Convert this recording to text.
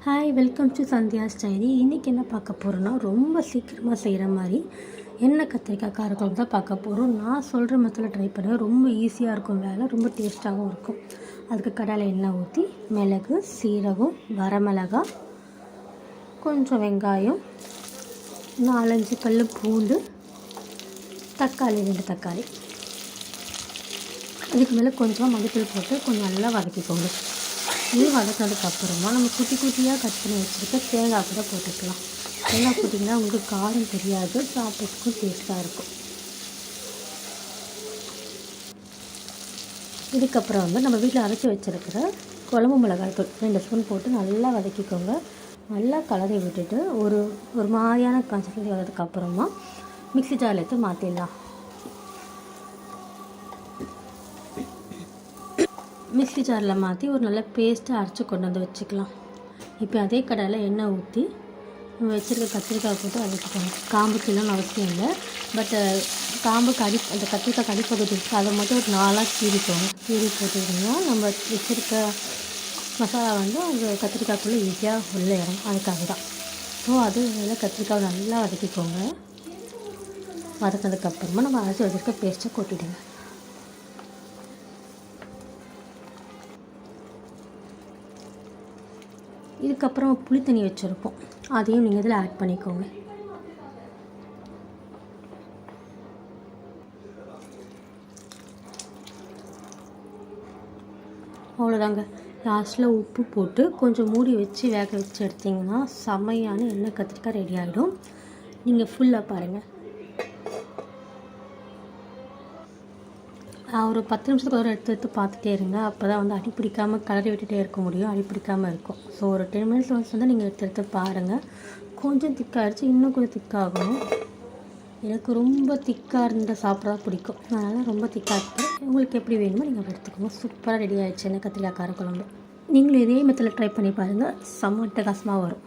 Hi, welcome to Sandhya ஸ்டைரி. இன்றைக்கி என்ன பார்க்க போகிறோன்னா, ரொம்ப சீக்கிரமாக செய்கிற மாதிரி எண்ணெய் கத்திரிக்காய் காரக்குழம்பு தான் பார்க்க போகிறோம். நான் சொல்கிற மெத்தடில் ட்ரை பண்ணுவேன். ரொம்ப ஈஸியாக இருக்கும் வேலை, ரொம்ப டேஸ்ட்டாகவும் இருக்கும். அதுக்கு கடாயில் எண்ணெய் ஊற்றி மிளகு, சீரகம், வரமிளகாய், கொஞ்சம் வெங்காயம், 4-5 பல் பூண்டு, தக்காளி 2 தக்காளி, அதுக்கு மேலே கொஞ்சமாக மஞ்சள் போட்டு கொஞ்சம் நல்லா வதக்கிக்கோங்க. இது வதக்கினதுக்கப்புறமா நம்ம குட்டி குட்டியாக கட் பண்ணி வச்சுருக்க தேங்காய் கூட போட்டுக்கலாம். தேங்காய் போட்டிங்கன்னா உங்களுக்கு காரம் தெரியாது, சாப்பிட்றதுக்கும் டேஸ்ட்டாக இருக்கும். இதுக்கப்புறம் நம்ம வீட்டில் அரைச்சி வச்சுருக்கிற குழம்பு மிளகாய் தூள் 2 ஸ்பூன் போட்டு நல்லா வதக்கிக்கோங்க. நல்லா கலரை விட்டுட்டு ஒரு மாதிரியான கன்சிஸ்டன்சி வந்ததுக்கப்புறமா மிக்ஸி ஜாரில் எடுத்து மாற்றிடலாம். மிக்ஸி ஜாரில் மாற்றி ஒரு நல்ல பேஸ்ட்டாக அரைச்சி கொண்டு வந்து வச்சுக்கலாம். இப்போ அதே கடாயில் எண்ணெய் ஊற்றி நம்ம வச்சுருக்க கத்திரிக்காய் போட்டு வதக்கிக்கோங்க. காம்புக்கெல்லாம் அவசியம் இல்லை, பட் காம்புக்கு அந்த கத்திரிக்காய் கடிப்பகுதி இருக்குது, அதை மட்டும் ஒரு 4ஆக கீறி போட்டுக்கிட்டிங்கன்னா நம்ம வச்சுருக்க மசாலா அந்த கத்திரிக்காய்க்குள்ளே ஈஸியாக உள்ளே இறங்கும். அதுக்காக தான். ஸோ அது நல்லா கத்திரிக்காய் நல்லா வதக்கிக்கோங்க. வதக்கினதுக்கப்புறமா நம்ம அரைச்சி வச்சுருக்க பேஸ்ட்டை கொட்டிடுங்க. இதுக்கப்புறம் புளி தண்ணி வச்சுருப்போம், அதையும் நீங்கள் இதில் ஆட் பண்ணிக்கோங்க. அவ்வளோதாங்க. லாஸ்ட்டில் உப்பு போட்டு கொஞ்சம் மூடி வச்சு வேக வச்சு எடுத்திங்கன்னா செம்மையான எண்ணெய் கத்திரிக்காய் ரெடி ஆகிடும். நீங்கள் ஃபுல்லாக பாருங்கள். ஒரு 10 நிமிஷத்துக்கு ஒரு எடுத்து பார்த்துட்டே இருங்க. அப்போ தான் அடி பிடிக்காமல் கலரி விட்டுகிட்டே இருக்க முடியும், அடி பிடிக்காமல் இருக்கும். ஸோ ஒரு 10 மினிட்ஸ் நீங்கள் எடுத்து பாருங்கள். கொஞ்சம் திக்காகிடுச்சு, இன்னும் கொஞ்சம் திக்காகணும். எனக்கு ரொம்ப திக்காக இருந்தால் சாப்பிட்றா பிடிக்கும், அதனால் ரொம்ப திக்காக இருக்குது. உங்களுக்கு எப்படி வேணுமோ நீங்கள் எடுத்துக்கோங்க. சூப்பராக ரெடி ஆகிடுச்சு எண்ணெய் கத்திரிக்காய் காரக்குழம்பு. நீங்களும் இதே மெத்தடில் ட்ரை பண்ணி பாருங்கள், செம்ம அட்டகாசமாக வரும்.